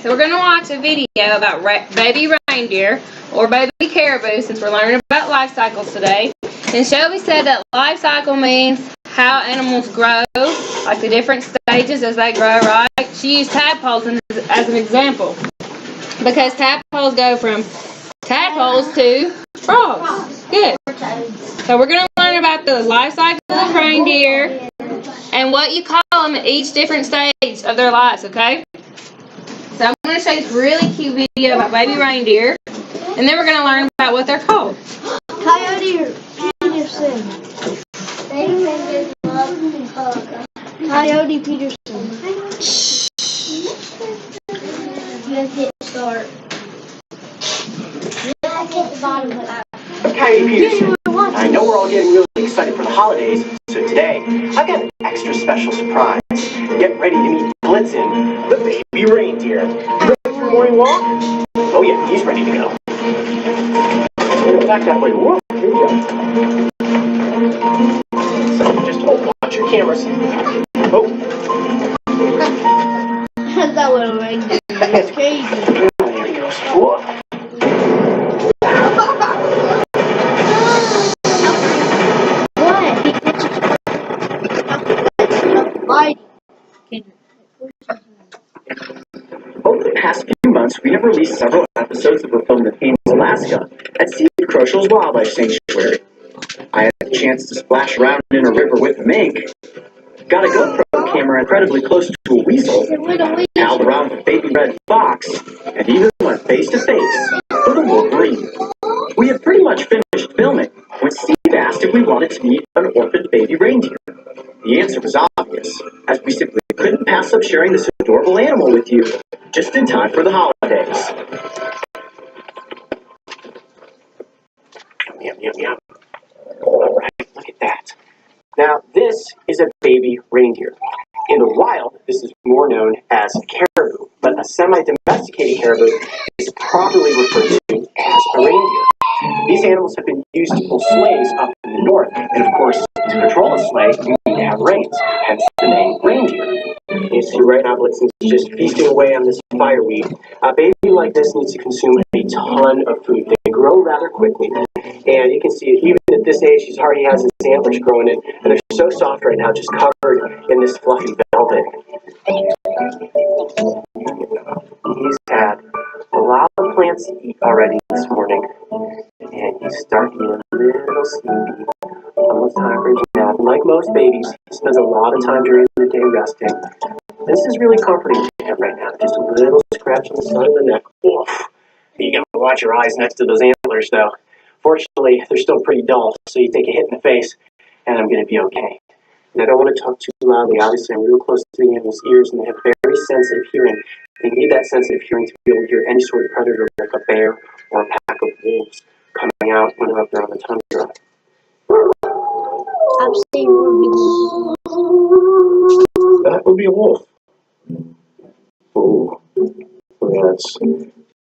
so we're going to watch a video about baby reindeer or baby caribou, since we're learning about life cycles today. And Shelby said that life cycle means how animals grow, like the different stages as they grow, right? She used tadpoles as an example, because tadpoles go from tadpoles to frogs. Good. So we're going to learn about the life cycle of reindeer and what you call them at each different stage of their lives, okay? So I'm going to show you this really cute video about baby reindeer, and then we're going to learn about what they're called. Coyote Peterson. Baby reindeer love hug. Coyote Peterson. Let's hit start. Let's hit the bottom of that. Coyote Peterson. I know we're all getting really excited for the holidays, so today I've got an extra special surprise. Get ready to meet Blitzen, the baby reindeer. You ready for a morning walk? Oh yeah, he's ready to go. Back that way. Whoa, here we go. So just watch your cameras. Oh. That little reindeer is crazy. There he goes. Whoa. Over the past few months, we have released several episodes that were filmed in Ames, Alaska, at Steve Krochel's Wildlife Sanctuary. I had the chance to splash around in a river with a mink, got a GoPro camera incredibly close to a weasel, palled around with a baby red fox, and even went face to face with a wolverine. We had pretty much finished filming when Steve asked if we wanted to meet an orphaned baby reindeer. The answer was obvious, as we simply couldn't pass up sharing this adorable animal with you, just in time for the holidays. Yum, yum, yum. All right, look at that. Now, this is a baby reindeer. In the wild, this is more known as caribou, but a semi-domesticated caribou is properly referred to as a reindeer. These animals have been used to pull sleighs up in the north, and of course, to control a sleigh, you need to have reins, hence the name reindeer. You see right now, Blitzen's just feasting away on this fireweed. A baby like this needs to consume a ton of food. They grow rather quickly, and you can see it even at this age, he already has his antlers growing in, and they're so soft right now, just covered in this fluffy velvet. He's had a lot of plants to eat already this morning, and he's starting to get a little sleepy. Almost time for his nap. And like most babies, he spends a lot of time during the day resting. This is really comforting to him right now. Just a little scratch on the side of the neck. Oof. You gotta watch your eyes next to those antlers, though. Fortunately, they're still pretty dull, so you take a hit in the face, and I'm gonna be okay. And I don't want to talk too loudly. Obviously, I'm real close to the animal's ears, and they have very sensitive hearing. They need that sensitive hearing to be able to hear any sort of predator, like a bear or a pack of wolves, coming out when they're up there on the tundra. I've seen wolves. That would be a wolf. Oh, that's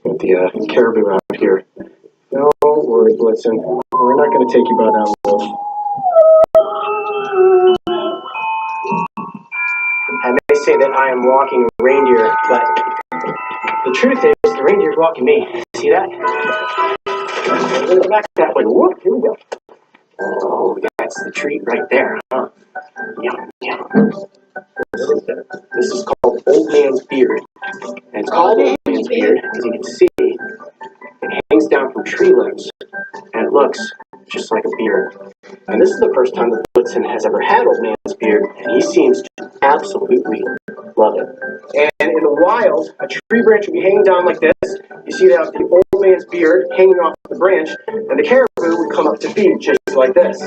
got the caribou out here. Don't worry, Blitzen. We're not going to take you by that wolf. I may say that I am walking a reindeer, but the truth is the reindeer's walking me. See that? I'm going to go back that way. Whoop, here we go. Oh, that's the treat right there, huh? Yum, yum. This is called Old Man's Beard. And it's called Old Man's Beard because you can see it hangs down from tree limbs, and it looks just like a beard. And this is the first time that Blitzen has ever had Old Man's Beard, and he seems to absolutely love it. And in the wild, a tree branch would be hanging down like this. You see that the Old Man's Beard hanging off the branch, and the caribou would come up to feed just like this.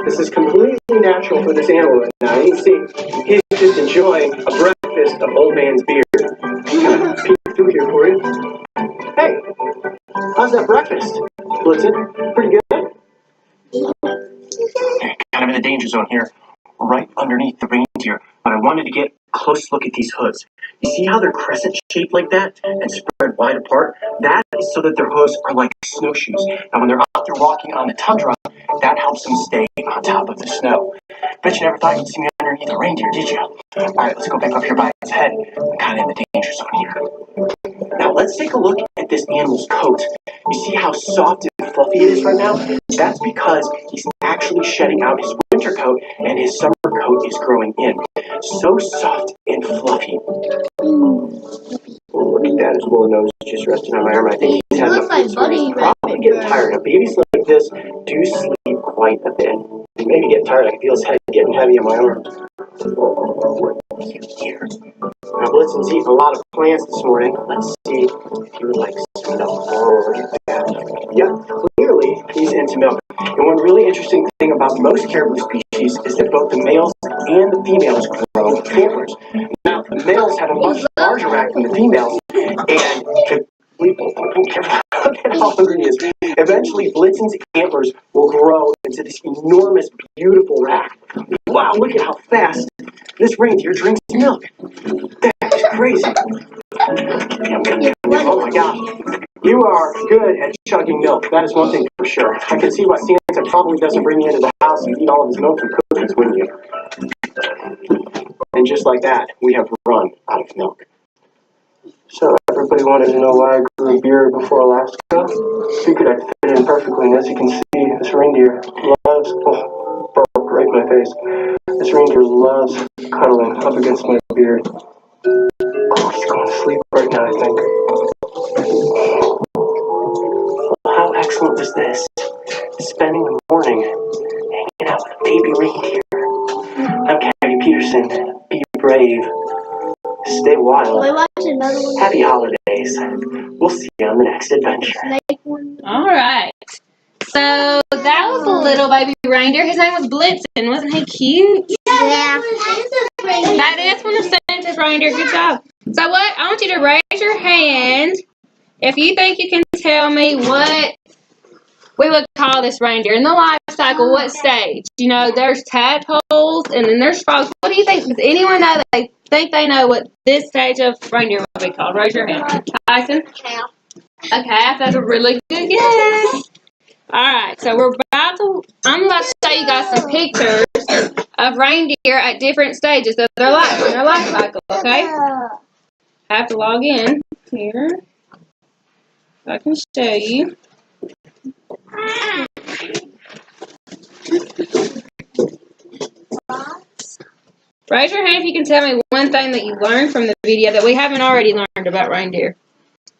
This is completely natural for this animal right now. You can see he's just enjoying a breakfast of Old Man's Beard. Kind of peek through here for you. Hey, how's that breakfast, Blitzen? Pretty good? Kind of in the danger zone here, right underneath the reindeer. But I wanted to get close look at these hooves. You see how they're crescent shaped like that and spread wide apart? That is so that their hooves are like snowshoes. And when they're out there walking on the tundra, that helps them stay on top of the snow. Bet you never thought you'd see me underneath a reindeer, did you? Alright, let's go back up here by its head. I'm kind of in the danger zone here. Now let's take a look at this animal's coat. You see how soft and fluffy it is right now? That's because he's actually shedding out his winter coat and his summer coat is growing in. So soft and fluffy. Oh, look at that, his little nose just resting on my arm. I think he's had enough food, so he's probably getting tired. Now, babies like this do sleep quite a bit. He may be getting tired. I can feel his head getting heavy on my arm. Here. Now, Blitzen's eating a lot of plants this morning. Let's see if he would like some milk. Oh, look at that. Yep, clearly he's into milk. And one really interesting thing about most caribou species is that both the males and the females grow antlers. Now, the males have a much larger rack than the females, and look at how hungry he is. Eventually, Blitzen's antlers will grow into this enormous, beautiful rack. Wow, look at how fast this reindeer drinks milk. That is crazy. Oh my gosh. You are good at chugging milk. That is one thing for sure. I can see why Santa probably doesn't bring you into the house and eat all of his milk and cookies, wouldn't you? And just like that, we have run out of milk. So everybody wanted to know why I grew a beard before Alaska. Figured I'd fit in perfectly, and as you can see, this reindeer loves, broke right in my face. This reindeer loves cuddling up against my beard. Oh, he's going to sleep right now, I think. How excellent was this? Spending the morning hanging out with a baby reindeer. I'm Caddy Peterson. Be brave. Stay wild. Happy holidays. We'll see you on the next adventure. Alright. So that was a little baby reindeer. His name was Blitzen. Wasn't he cute? Yeah. That is one of Santa's reindeer. Good job. So what? I want you to raise your hand if you think you can tell me what we would call this reindeer in the life cycle. What stage? You know, there's tadpoles and then there's frogs. What do you think? Does anyone know that they think they know what this stage of reindeer would be called? Raise your hand. Tyson? Calf. A calf. That's a really good guess. Alright, so I'm about to show you guys some pictures of reindeer at different stages of their life, in their life cycle, okay? I have to log in here so I can show you. Raise your hand if you can tell me one thing that you learned from the video that we haven't already learned about reindeer.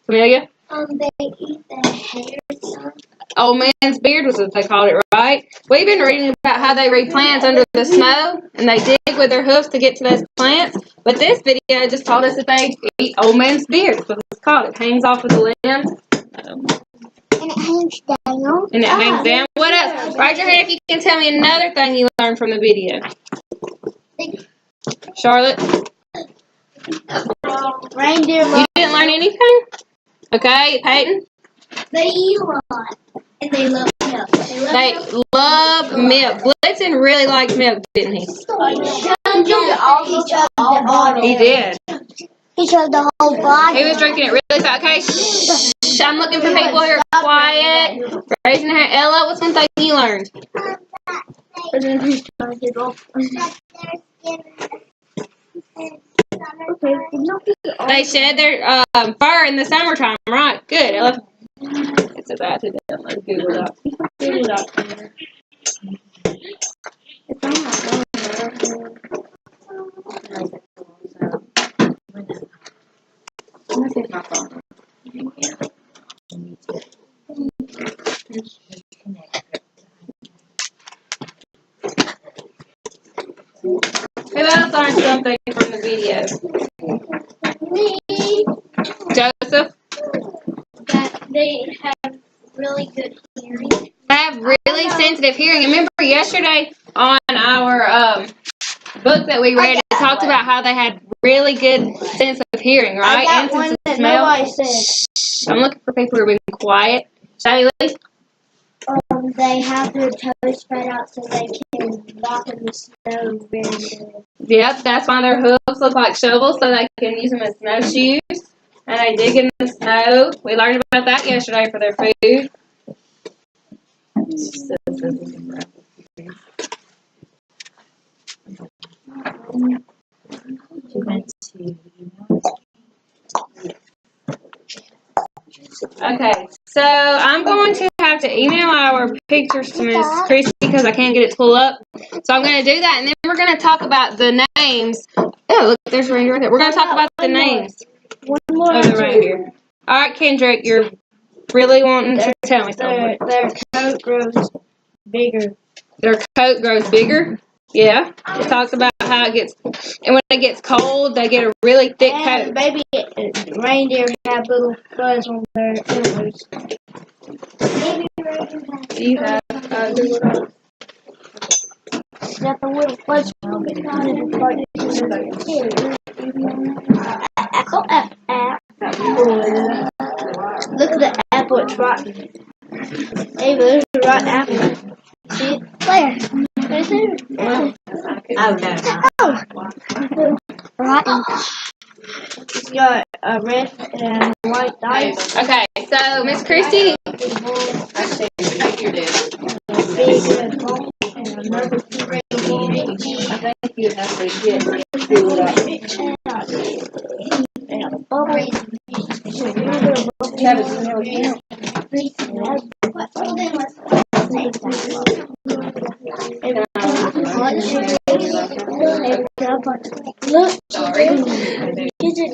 Camellia? They eat the hair. Old man's beard was what they called it, right? We've been reading about how they read plants under the snow, and they dig with their hoofs to get to those plants. But this video just told us that they eat old man's beard. That's what it's called. It hangs off of the limb. And it hangs down. And it hangs down. What else? Raise your hand if you can tell me another thing you learned from the video. Charlotte? Reindeer You didn't learn anything? Okay, Peyton? They eat a lot. And they love milk. They love milk. Blitzen really liked milk, didn't he? He did. He showed the whole body. He was drinking it really fast. Okay, shh. I'm looking for people who are quiet. Raising their hand. Ella, what's one thing you learned? They shed their fur in the summertime, right? Good, Ella. It's about to download Google Docs. Google Docs. It's on my phone. Let me see if my phone. Who else learned something from the video? Joseph? That they have really good hearing. They have really sensitive hearing. Remember yesterday on our book that we read, it talked about how they had really good sense of hearing, right? I And got one sense of that smell. nobody said. Shh. I'm looking for people who are being quiet. Shall we leave? they have their toes spread out so they can walk in the snow very good. Yep, that's why their hooves look like shovels so they can use them as snowshoes. And they dig in the snow. We learned about that yesterday for their food. Okay, so I'm going to have to email our pictures to Miss Christy because I can't get it to pull up. So I'm going to do that, and then we're going to talk about the names. Oh, look, there's a reindeer right there. We're going to talk about the names One more. of the reindeer. All right, Kendrick, you're really wanting to tell me something. Their coat grows bigger. Their coat grows bigger. Yeah, it talks about how it gets, and when it gets cold, they get a really thick coat. And baby reindeer have little fuzz on their antlers. Baby reindeer Do you have got the little fuzz on it. Apple, apple. Look at the apple, it's rotten. Hey, there's a rotten apple. See it? Where? Right there. Oh, no. Oh! Rotten. It's got a red and white dye. Okay, so Miss Christy. Big red ball and another red ball. I think you have to get And a bubble. Look, Sorry. is it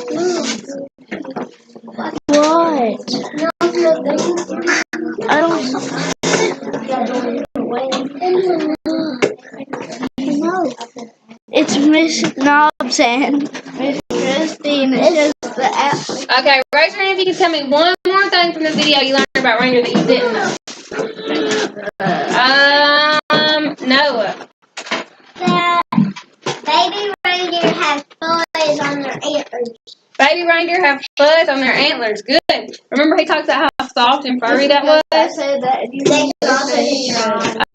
what? I don't know. It's Miss Knobs and Miss Christy, and it shows the app. Okay, raise your hand if you can tell me one more thing from the video you learned about reindeer that you didn't know. Noah. That baby reindeer have fuzz on their antlers. Baby reindeer have fuzz on their antlers. Good. Remember he talks about how soft and furry that was?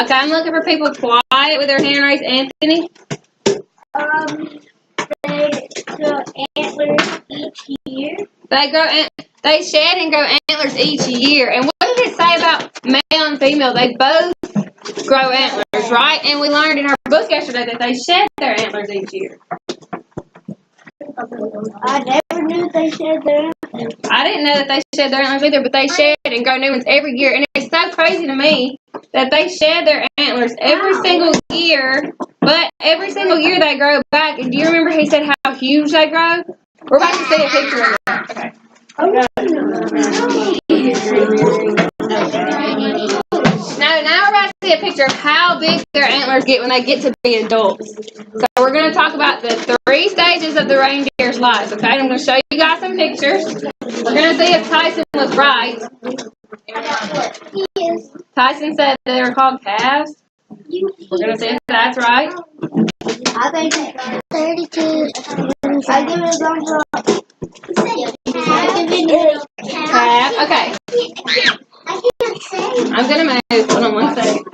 Okay, I'm looking for people quiet with their hand raised. Anthony? They grow antlers each year. They shed and grow antlers each year. And what did it say about male and female? They both grow antlers, right? And we learned in our book yesterday that they shed their antlers each year. I never knew they shed their antlers. I didn't know that they shed their antlers either, but they shed and grow new ones every year. And it's so crazy to me that they shed their antlers every single year, but every single year they grow back. And do you remember he said how huge they grow? We're about to see a picture of that. Okay. Now we're about to see a picture of how big their antlers get when they get to be adults. So we're going to talk about the 3 stages of the reindeer's lives, okay? I'm going to show you guys some pictures. We're going to see if Tyson was right. Tyson said they were called calves. We're going to see if that's right. I think 32. I give it a thumbs up. Calf. Okay. I'm going to move. Hold on one second.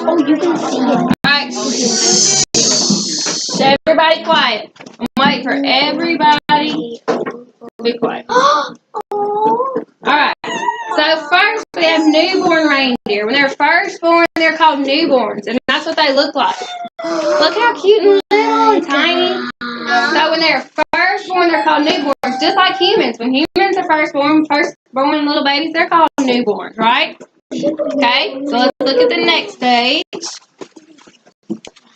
Oh, you can see it. Alright. Everybody quiet. I'm waiting for everybody to be quiet. Alright. So first we have newborn reindeer. When they're first born, they're called newborns. And that's what they look like. Look how cute and little and tiny. So when they're first born, they're called newborns. Just like humans. When humans are first born little babies, they're called newborns, right? Okay, so let's look at the next stage.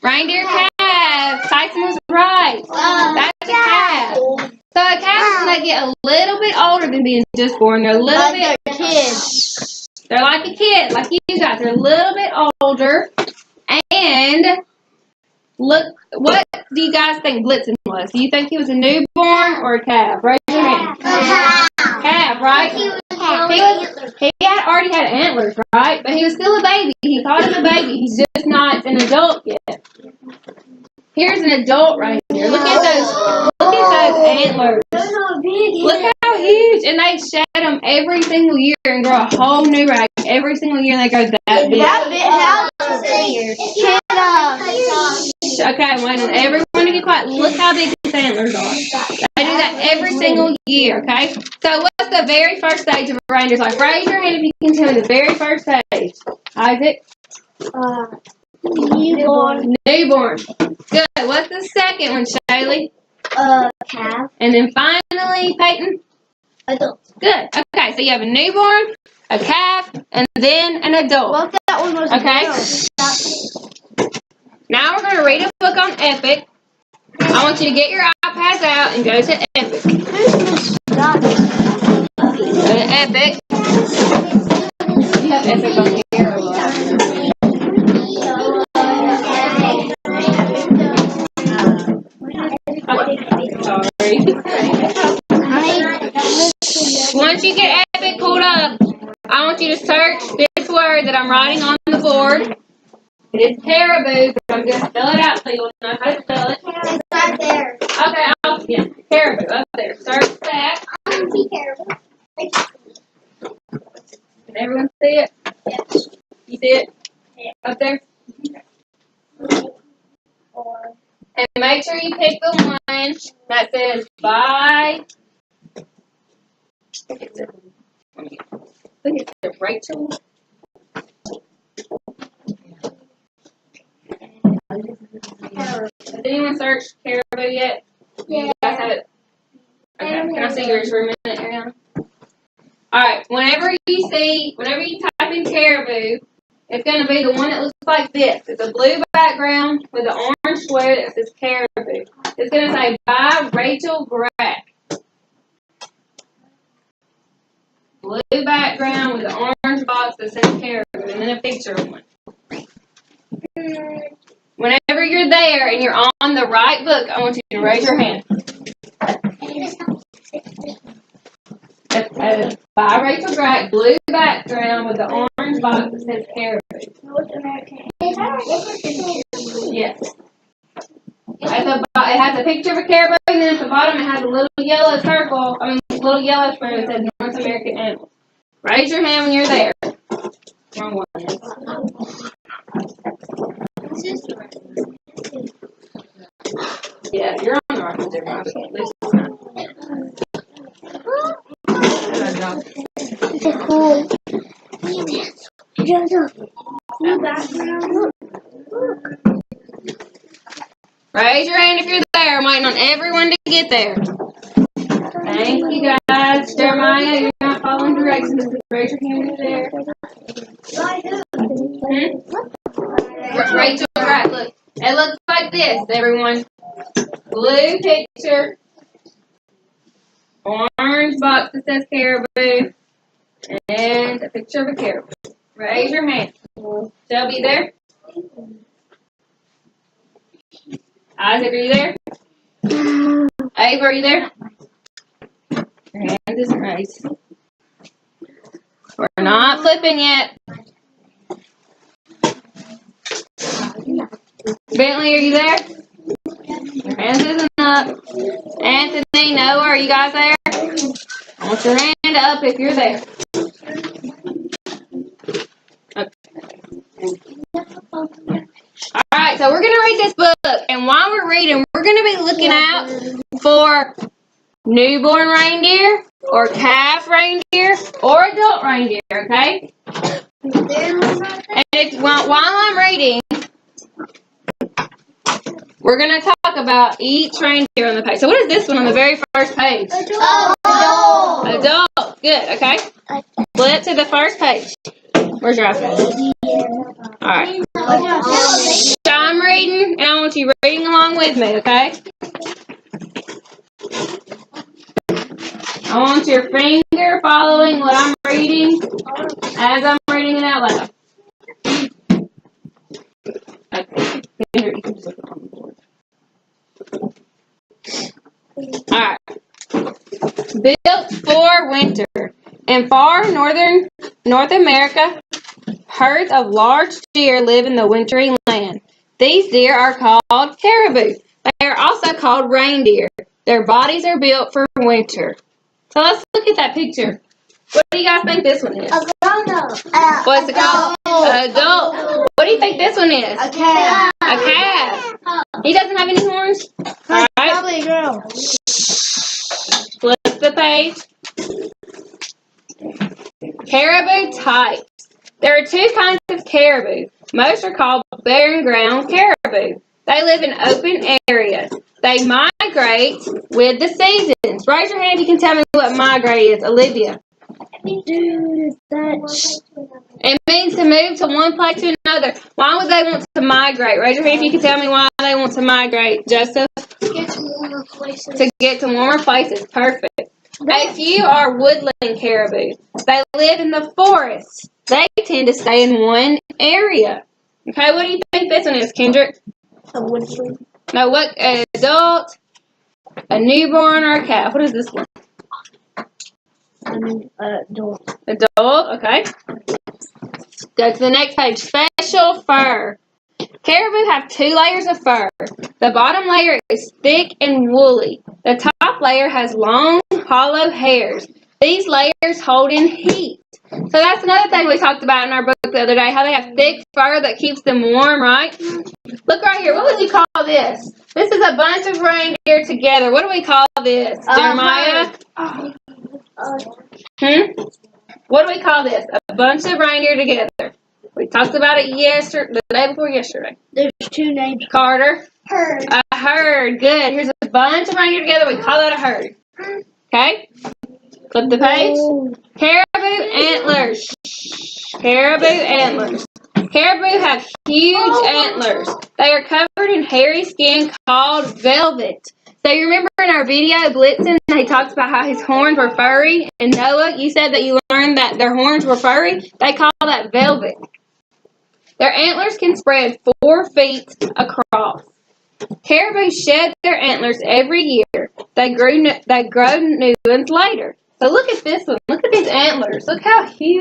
Reindeer calves. Tyson was right. That's a calf. So a calf, when they get a little bit older than being just born, they're a little bit kids. They're like a kid, like you guys. They're a little bit older. And look, what do you guys think Blitzen was? Do you think he was a newborn or a calf? Raise your hand. Calf, right? He had already had antlers, right? But he was still a baby. He thought him a baby. He's just not an adult yet. Here's an adult right here. Look at those antlers. Look how huge. And they shed them every single year and grow a whole new rack every single year they grow that big. Okay, I want everyone to be quiet. Look how big his antlers are. They do that every single year, okay? So what's the very first stage of a reindeer's life? Raise your hand if you can tell me the very first stage. Isaac? Newborn. Newborn. Good. What's the second one, Shaylee? Calf. And then finally, Peyton? Adult. Good. Okay, so you have a newborn, a calf, and then an adult. Well, that one was Okay. Now we're going to read a book on Epic. I want you to get your iPads out and go to Epic. Go to Epic. You have Epic on here or what? Sorry. Once you get Epic pulled up, I want you to search this word that I'm writing on the board. It is caribou, but I'm going to spell it out so you'll know how to spell it. It's right there. Okay, caribou, up there. Search that. I want to see caribou. Can everyone see it? Yes. You see it? Yeah. Up there? And make sure you pick the one that says by. I think it says Rachel. Has anyone searched caribou yet? Yeah. You guys have it? Okay. Can I see yours for a minute, Ariana? Alright, whenever you type in caribou, it's going to be the one that looks like this. It's a blue background with an orange square that says caribou. It's going to say by Rachel Grack. Blue background with an orange box that says caribou and then a picture of one. Whenever you're there and you're on the right book, I want you to raise your hand. By Rachel Grack, blue background with the orange box that says caribou. North American. Yes. It has a picture of a caribou, and then at the bottom it has a little yellow circle, little yellow square that says North American Animals. Raise your hand when you're there. Wrong one. Yeah, you're on the right one there. It's cool. Raise your hand if you're there. I'm waiting on everyone to get there. Thank you, guys. Jeremiah, you're not following directions. Raise your hand if you're there. Rachel, right, look. It looks like this, everyone. Blue picture. Orange box that says caribou. And a picture of a caribou. Raise your hand. Shelby, there? Isaac, are you there? Ava, are you there? Your hand isn't raised. We're not flipping yet. Bentley, are you there? Your hand isn't up. Anthony, Noah, are you guys there? I want your hand up if you're there. Alright, so we're going to read this book, and while we're reading, we're going to be looking out for newborn reindeer, or calf reindeer, or adult reindeer, okay? And while I'm reading, we're going to talk about each reindeer on the page. So what is this one on the very first page? Adult. Adult. Good, okay? Flip to the first page. Where's your iPad? Alright. So I'm reading, and I want you reading along with me, okay? I want your finger following what I'm reading as I'm reading it out loud. Okay. Here, you can just look on the board. Alright. Built for winter. In far northern North America, herds of large deer live in the wintry land. These deer are called caribou. They are also called reindeer. Their bodies are built for winter. So let's look at that picture. What do you guys think this one is? A grown-up. What's it called? Adult. What do you think this one is? A calf. A calf. He doesn't have any horns? Alright. Probably a girl. Flip the page. Caribou types. There are two kinds of caribou. Most are called barren ground caribou. They live in open areas. They migrate with the seasons. Raise your hand if you can tell me what migrate is, Olivia. Dude, that's... It means to move to one place to another. Why would they want to migrate? Raise your hand if you can tell me why they want to migrate, Joseph. Get to warmer places. To get to warmer places. Perfect. A few are woodland caribou. They live in the forest. They tend to stay in one area. Okay, what do you think this one is, Kendrick? A woodland. No, what? An adult, a newborn, or a calf? What is this one? Adult. Adult, okay. Go to the next page. Special fur. Caribou have 2 layers of fur. The bottom layer is thick and woolly. The top layer has long, hollow hairs. These layers hold in heat. So that's another thing we talked about in our book the other day, how they have thick fur that keeps them warm, right? Look right here. What would you call this? This is a bunch of reindeer together. What do we call this, Jeremiah? What do we call this? A bunch of reindeer together. We talked about it the day before yesterday. There's 2 names. Carter. Herd. A herd. Good. Here's a bunch of reindeer together. We call that a herd. Okay? Flip the page. Caribou antlers. Caribou antlers. Caribou have huge antlers. They are covered in hairy skin called velvet. So you remember in our video, Blitzen, he talks about how his horns were furry. And Noah, you said that you learned that their horns were furry. They call that velvet. Their antlers can spread 4 feet across. Caribou shed their antlers every year. They grow new ones later. So look at this one. Look at these antlers. Look how huge.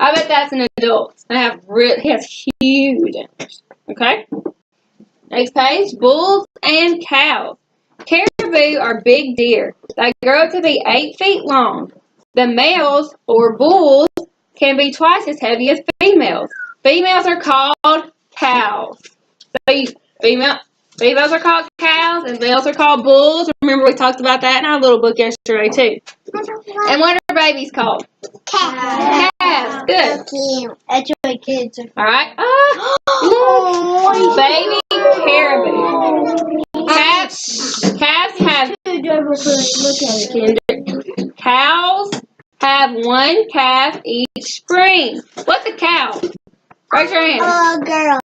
I bet that's an adult. He has huge antlers. Okay? Next page. Bulls and cows. Caribou are big deer. They grow up to be 8 feet long. The males, or bulls, can be twice as heavy as females. Females are called cows. So females are called cows and males are called bulls. Remember we talked about that in our little book yesterday too. And what are babies called? Calves. Calves. Good. That's what kids are. All right. Baby caribou. Calves have. Look at it. Cows have 1 calf each spring. What's a cow? Raise your hand. A girl.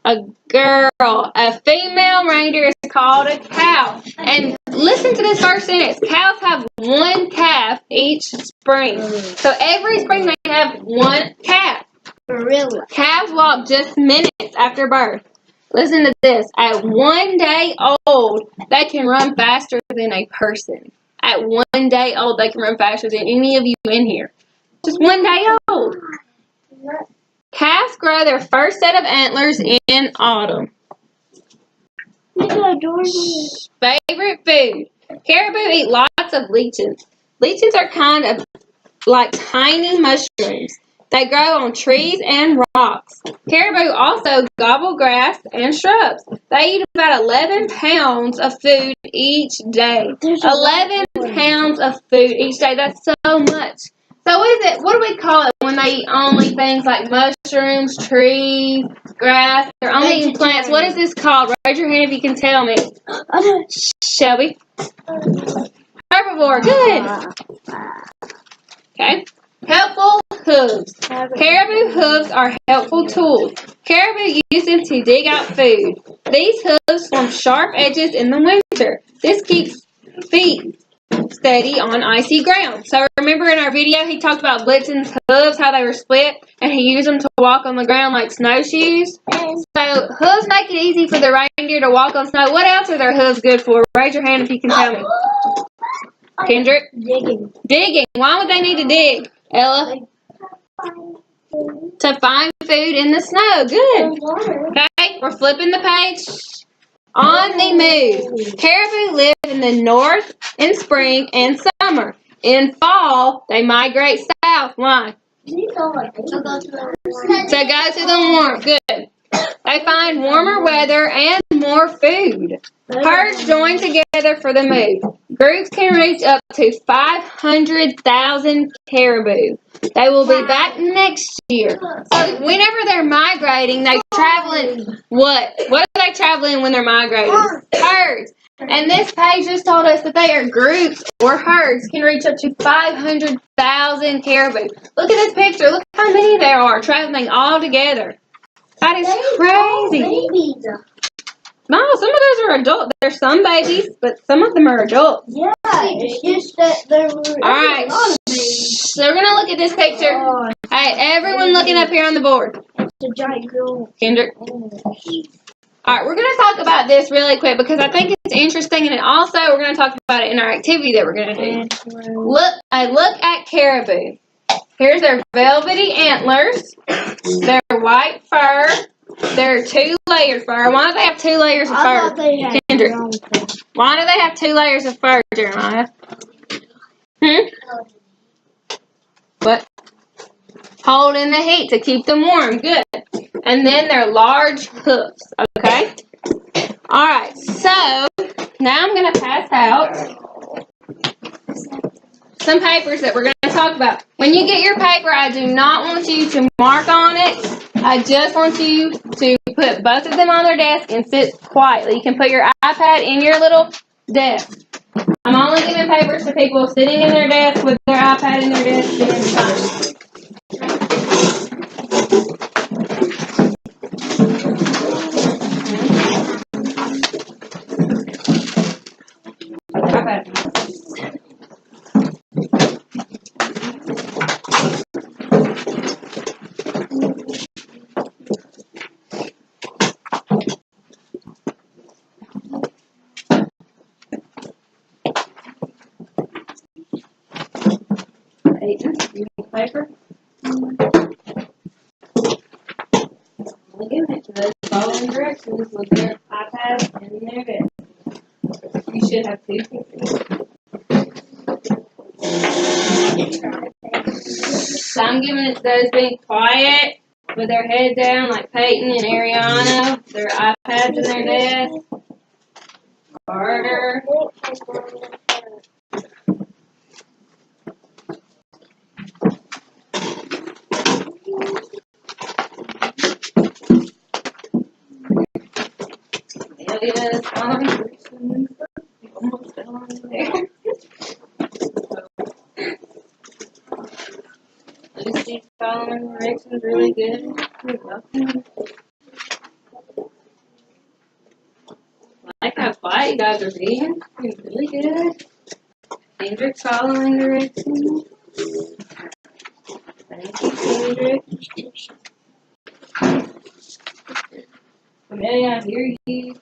A girl. A female reindeer is called a cow. And listen to this first sentence. Cows have 1 calf each spring. So every spring they have 1 calf. Really? Calves walk just minutes after birth. Listen to this. At 1 day old, they can run faster than a person. At 1 day old, they can run faster than any of you in here. Just 1 day old. Calves grow their first set of antlers in autumn. Favorite food. Caribou eat lots of lichens. Lichens are kind of like tiny mushrooms. They grow on trees and rocks. Caribou also gobble grass and shrubs. They eat about 11 pounds of food each day. 11 pounds of food each day. That's so much. So what is it? What do we call it when they eat only things like mushrooms, trees, grass? They're only eating plants. What is this called? Raise your hand if you can tell me. Shelby. Herbivore. Good. Okay. Helpful hooves. Caribou hooves are helpful tools. Caribou use them to dig out food. These hooves form sharp edges in the winter. This keeps feet steady on icy ground. So remember in our video he talked about Blitzen's hooves, how they were split, and he used them to walk on the ground like snowshoes. So hooves make it easy for the reindeer to walk on snow. What else are their hooves good for? Raise your hand if you can tell me. Kendrick? Digging. Digging. Why would they need to dig, Ella? To find food in the snow. Good. Okay, we're flipping the page. On the move. Caribou live in the north in spring and summer. In fall, they migrate south. Why? To go to The warmth. Good. They find warmer weather and more food. Herds join together for the move. Groups can reach up to 500,000 caribou. They will be back next year. So whenever they're migrating, they're traveling what? What are they traveling when they're migrating? Herds. And this page just told us that they are groups or herds can reach up to 500,000 caribou. Look at this picture. Look how many there are traveling all together. That is crazy. No, some of those are adult. There's some babies, but some of them are adults. Yeah, it's just that there were. Alright, so we're going to look at this picture. Alright, everyone looking up here on the board. It's a giant girl. Kendrick. Alright, we're going to talk about this really quick because I think it's interesting, and also we're going to talk about it in our activity that we're going to do. Look at caribou. Here's their velvety antlers, their white fur, their 2-layered fur. Why do they have 2 layers of fur? Kendrick. Why do they have 2 layers of fur, Jeremiah? What? Holding the heat to keep them warm. Good. And then their large hoofs. Okay? Alright, so now I'm going to pass out some papers that we're going to talk about. When you get your paper, I do not want you to mark on it. I just want you to put both of them on their desk and sit quietly. You can put your iPad in your little desk. I'm only giving papers to people sitting in their desk with their iPad in their desk doing fine. Paper. Again, to those following directions with their iPad and their desk. You should have 2 pictures. So I'm giving it to those being quiet with their head down, like Peyton and Ariana, their iPads in their desk. Carter. Almost on there. Lucy following directions really good. You're welcome. I like how quiet you guys are being. You're really good. Kendrick following directions. Thank you, Kendrick. Amelia, I hear you.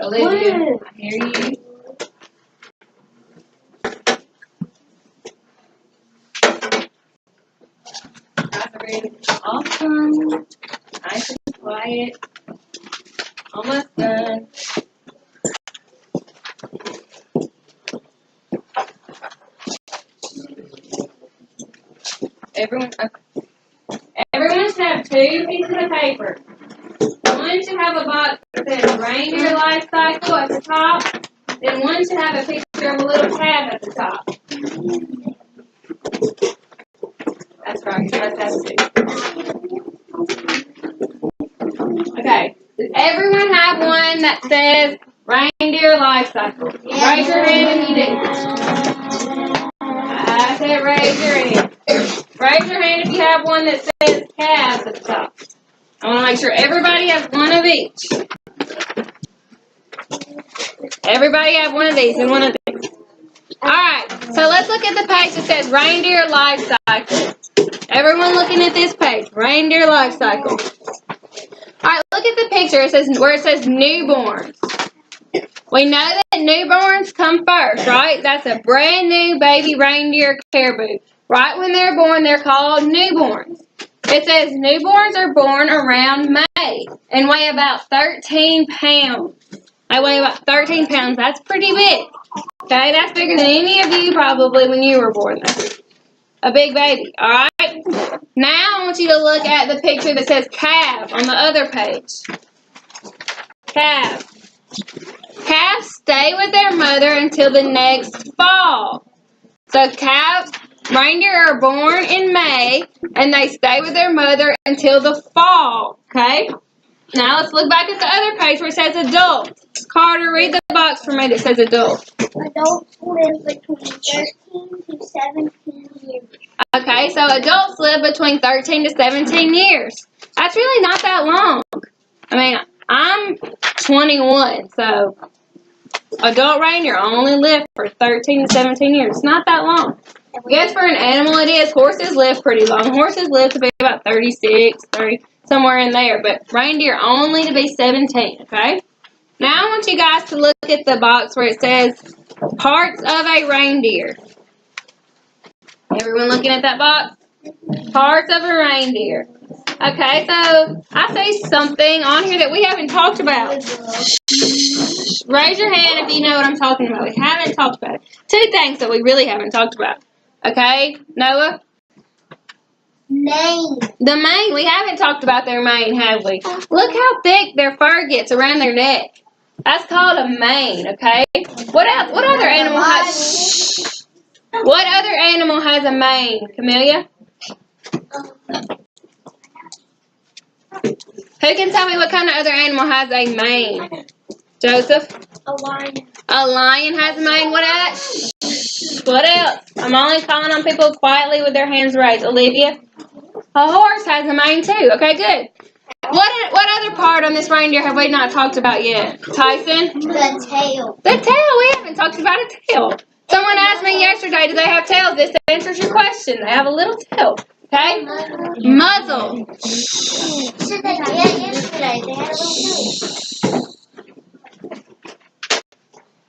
Olivia, I hear you. Awesome. Nice and quiet. Almost done. Everyone should have 2 pieces of paper. One should have a box that says reindeer life cycle at the top. Then one should have a picture of a little tab at the top. That's right. That's 2. Okay. Does everyone have one that says reindeer life cycle? Yeah. Raise your hand if you do. I said raise your hand. Raise your hand if you have one that says calves at the top. I want to make sure everybody has one of each. Everybody have one of these and one of these. Alright, so let's look at the page that says reindeer life cycle. Everyone looking at this page, reindeer life cycle. Alright, look at the picture. It says where it says newborns. We know that newborns come first, right? That's a brand new baby reindeer caribou. Right when they're born, they're called newborns. It says newborns are born around May and weigh about 13 pounds. They weigh about 13 pounds. That's pretty big. Okay, that's bigger than any of you probably when you were born. That's a big baby. Alright? Now I want you to look at the picture that says calf on the other page. Calf. Calves stay with their mother until the next fall. So calves, reindeer are born in May and they stay with their mother until the fall. Okay? Now let's look back at the other page where it says adult. Carter, read the box for me that says adult. Adults live between 13 to 17 years. Okay, so adults live between 13 to 17 years. That's really not that long. I mean, I'm 21, so adult reindeer only live for 13 to 17 years. It's not that long. Guess for an animal it is. Horses live pretty long. Horses live to be about 36, 30, somewhere in there. But reindeer only to be 17, okay? Now I want you guys to look at the box where it says parts of a reindeer. Everyone looking at that box? Parts of a reindeer. Okay, so I see something on here that we haven't talked about. Raise your hand if you know what I'm talking about. We haven't talked about it. Two things that we really haven't talked about. Okay, Noah? Mane. The mane. We haven't talked about their mane, have we? Look how thick their fur gets around their neck. That's called a mane, okay? What else? What other animal has... What other animal has a mane, Camellia? Who can tell me what kind of other animal has a mane? Joseph? A lion. A lion has a mane. What else? What else? I'm only calling on people quietly with their hands raised. Olivia? A horse has a mane too. Okay, good. What other part on this reindeer have we not talked about yet? Tyson? The tail. The tail. We haven't talked about a tail. Someone asked me yesterday, do they have tails? This answers your question. They have a little tail. Okay? Muzzle. So they did yesterday. They had a little tail.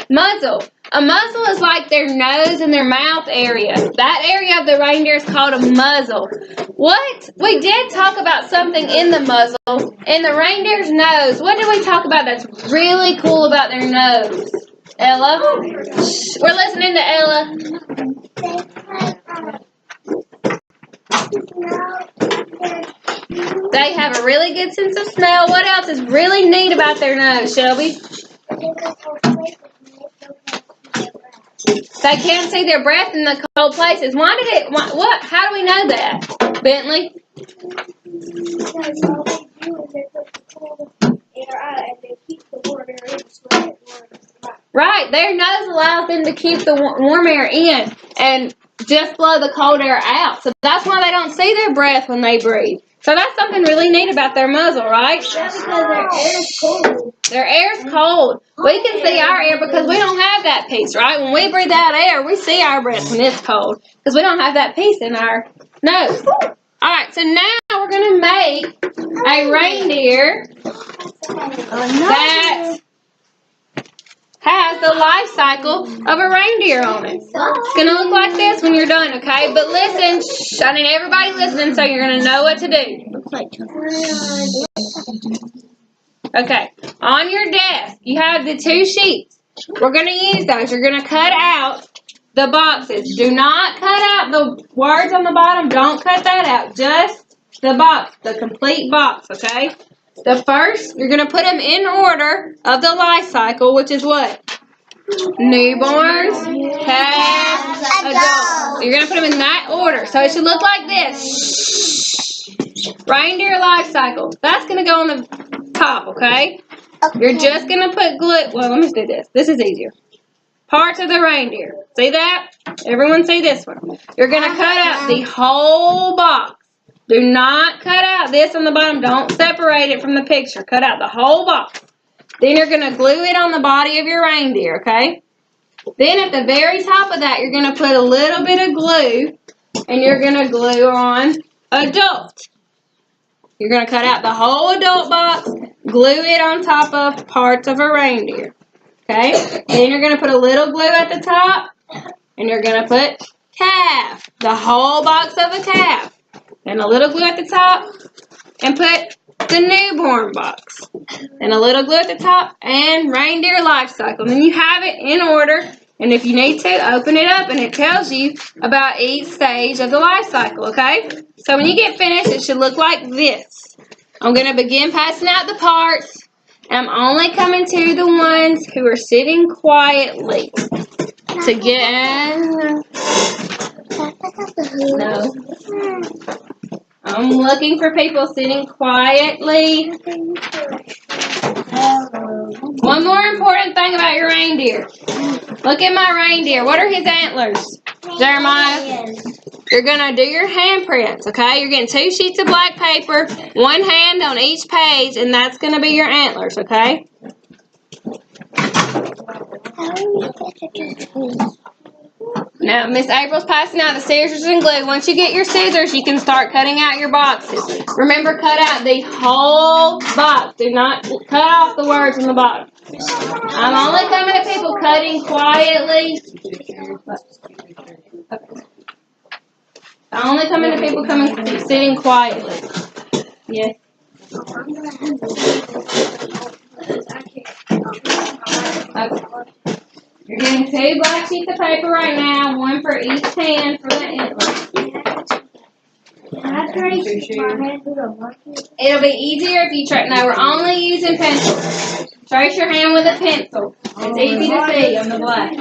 Muzzle. A muzzle is like their nose and their mouth area. That area of the reindeer is called a muzzle. What? We did talk about something in the muzzle. In the reindeer's nose. What did we talk about that's really cool about their nose? Ella? Shh. We're listening to Ella. They have a really good sense of smell. What else is really neat about their nose, Shelby? They can't see their breath in the cold places. Why did it? What? How do we know that, Bentley? Because all they do is they put the cold air out and they keep the warm air in so that it warms. Right. Their nose allows them to keep the warm air in and just blow the cold air out. So that's why they don't see their breath when they breathe. So that's something really neat about their muzzle, right? Yeah, because their air is cold. Their air's cold. We can see our air because we don't have that piece, right? When we breathe out air, we see our breath when it's cold because we don't have that piece in our nose. All right, so now we're going to make a reindeer that has the life cycle of a reindeer on it. It's going to look like this when you're done, okay? But listen, shh, I need everybody listening so you're going to know what to do. Okay, on your desk, you have the two sheets. We're going to use those. You're going to cut out the boxes. Do not cut out the words on the bottom. Don't cut that out. Just the box, the complete box, okay? The first, you're going to put them in order of the life cycle, which is what? Newborns, calves, adults. You're going to put them in that order. So it should look like this. Reindeer life cycle. That's going to go on the top, okay? You're just going to put glue. Well, let me do this. This is easier. Parts of the reindeer. See that? Everyone see this one. You're going to cut out the whole box. Do not cut out this on the bottom. Don't separate it from the picture. Cut out the whole box. Then you're going to glue it on the body of your reindeer, okay? Then at the very top of that, you're going to put a little bit of glue, and you're going to glue on adult. You're going to cut out the whole adult box, glue it on top of parts of a reindeer, okay? Then you're going to put a little glue at the top, and you're going to put calf, the whole box of a calf. And a little glue at the top, and put the newborn box. And a little glue at the top, and reindeer life cycle. Then you have it in order, and if you need to, open it up, and it tells you about each stage of the life cycle, okay? So when you get finished, it should look like this. I'm going to begin passing out the parts, and I'm only coming to the ones who are sitting quietly to get... No. I'm looking for people sitting quietly. One more important thing about your reindeer. Look at my reindeer. What are his antlers? Jeremiah? You're going to do your handprints, okay? You're getting 2 sheets of black paper, 1 hand on each page, and that's going to be your antlers, okay? Now, Miss April's passing out the scissors and glue. Once you get your scissors, you can start cutting out your boxes. Remember, cut out the whole box. Do not cut off the words on the bottom. I'm only coming to people cutting quietly. I'm only coming to people sitting quietly. Yes. Okay. You're getting 2 black sheets of paper right now, 1 for each hand for the antler. It'll be easier if you try. No, we're only using pencils. Trace your hand with a pencil. It's easy to see on the black.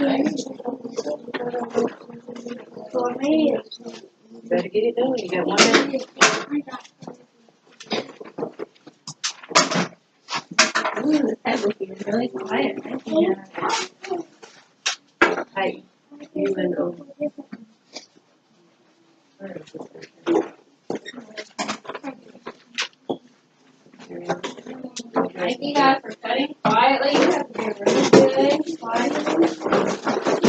Better get it done. You got 1 minute. Ooh, this table here is really quiet. Hey, you and Thank you guys for cutting quietly. You have to be really good. Quietly.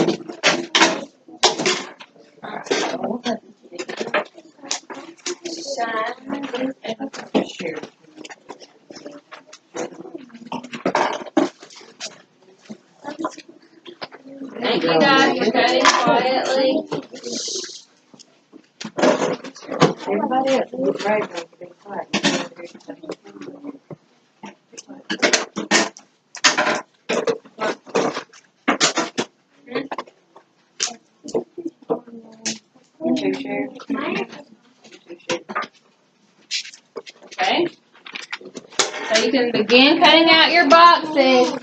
share. Thank you guys for cutting quietly. Everybody else is right now. Be quiet. Okay. So you can begin cutting out your boxes.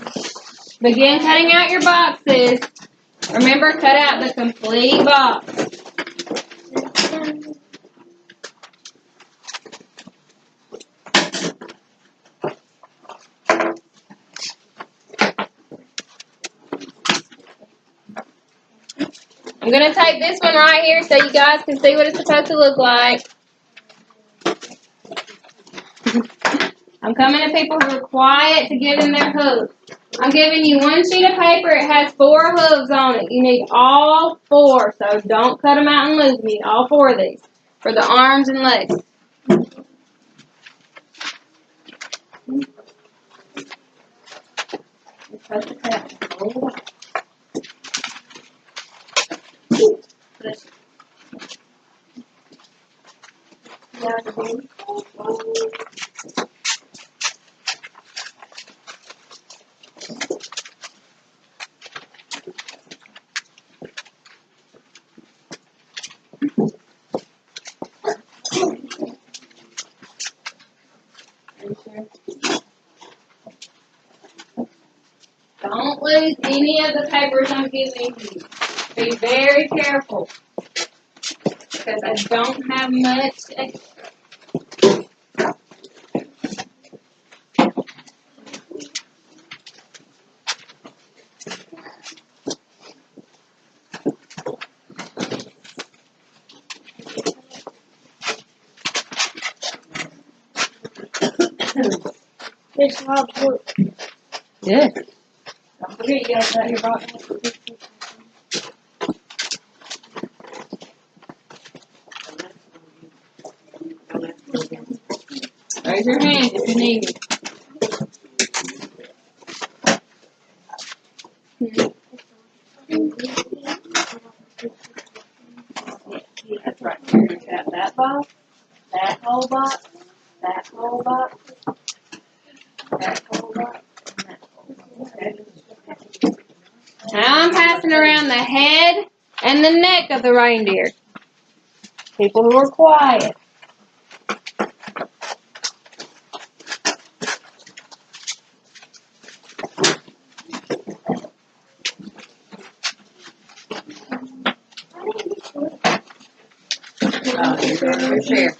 Begin cutting out your boxes. Remember, cut out the complete box. I'm going to take this one right here so you guys can see what it's supposed to look like. I'm coming to people who are quiet to give them their hooves. I'm giving you 1 sheet of paper. It has 4 hooves on it. You need all 4, so don't cut them out and lose them. You need all 4 of these for the arms and legs. Don't lose any of the papers I'm giving you. Be very careful because I don't have much extra. This hard work. Good. Don't forget, you gotta cut your box. Raise your hand if you need it. That's right. You got that box, that whole box, that whole box, that whole box, and that whole box. Okay? Now I'm passing around the head and the neck of the reindeer. People who are quiet. Your share.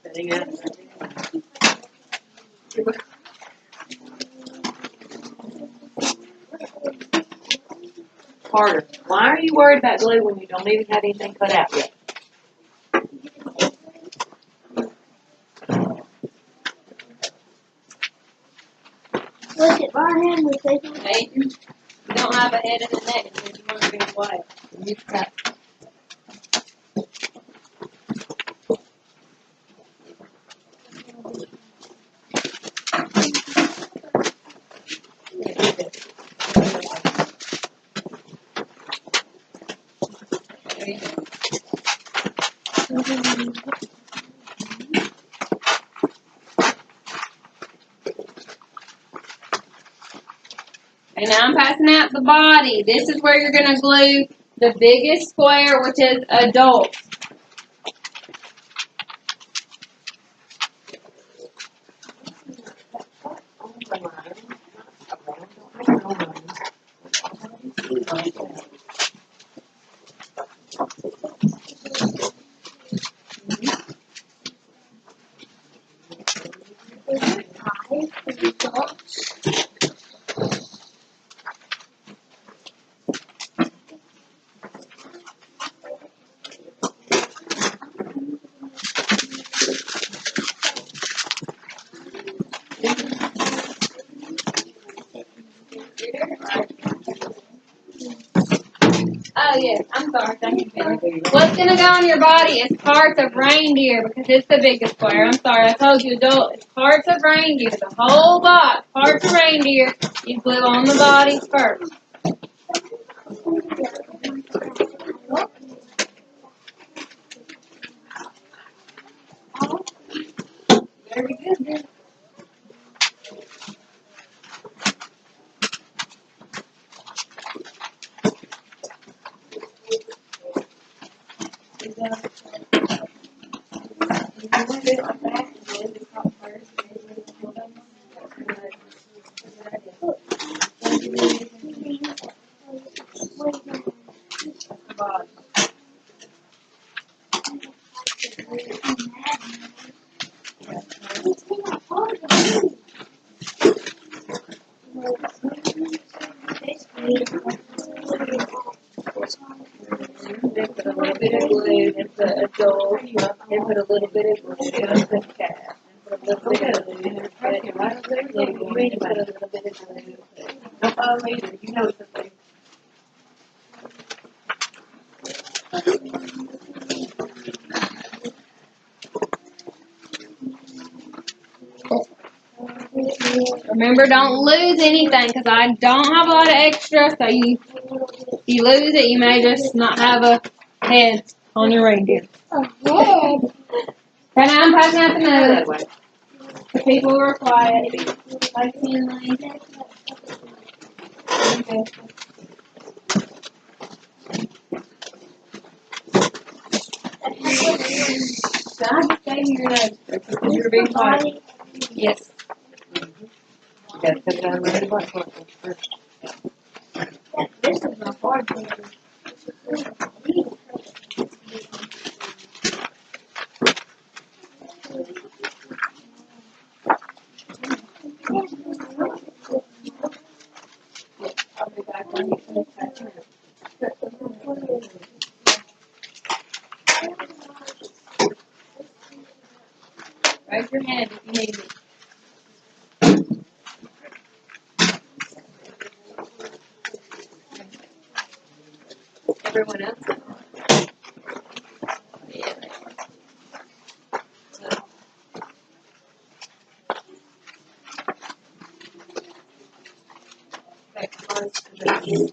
Sitting up. Carter, why are you worried about glue when you don't even have anything cut out yet? Look at my hand was taking. Hey, you don't have a head and a neck, so you want to be quiet. You got And now I'm passing out the body. This is where you're going to glue the biggest square, which is adult. Oh, yes. I'm sorry. Thank you, Billy. What's going to go on your body is parts of reindeer because it's the biggest square. I'm sorry. I told you adult. It's parts of reindeer. The whole box. Parts of reindeer. You glue on the body first. Very good. They put a little bit of glue into adult. They put a little bit of glue into cat. And put a little bit of glue into cat. They put a little bit of glue. Oh, later. You know it's a thing. Remember, don't lose anything because I don't have a lot of extra. So if you lose it, you may just not have a head on your reindeer. A head? Right now, I'm passing out the nose. The people who are quiet. Like Finley. God, stay your nose. You're being quiet. Yes. You gotta put it on the right one first. This is a hard thing. I'll be back when you finish that. Raise your hand if you need me. Everyone else? Yeah. Okay, close.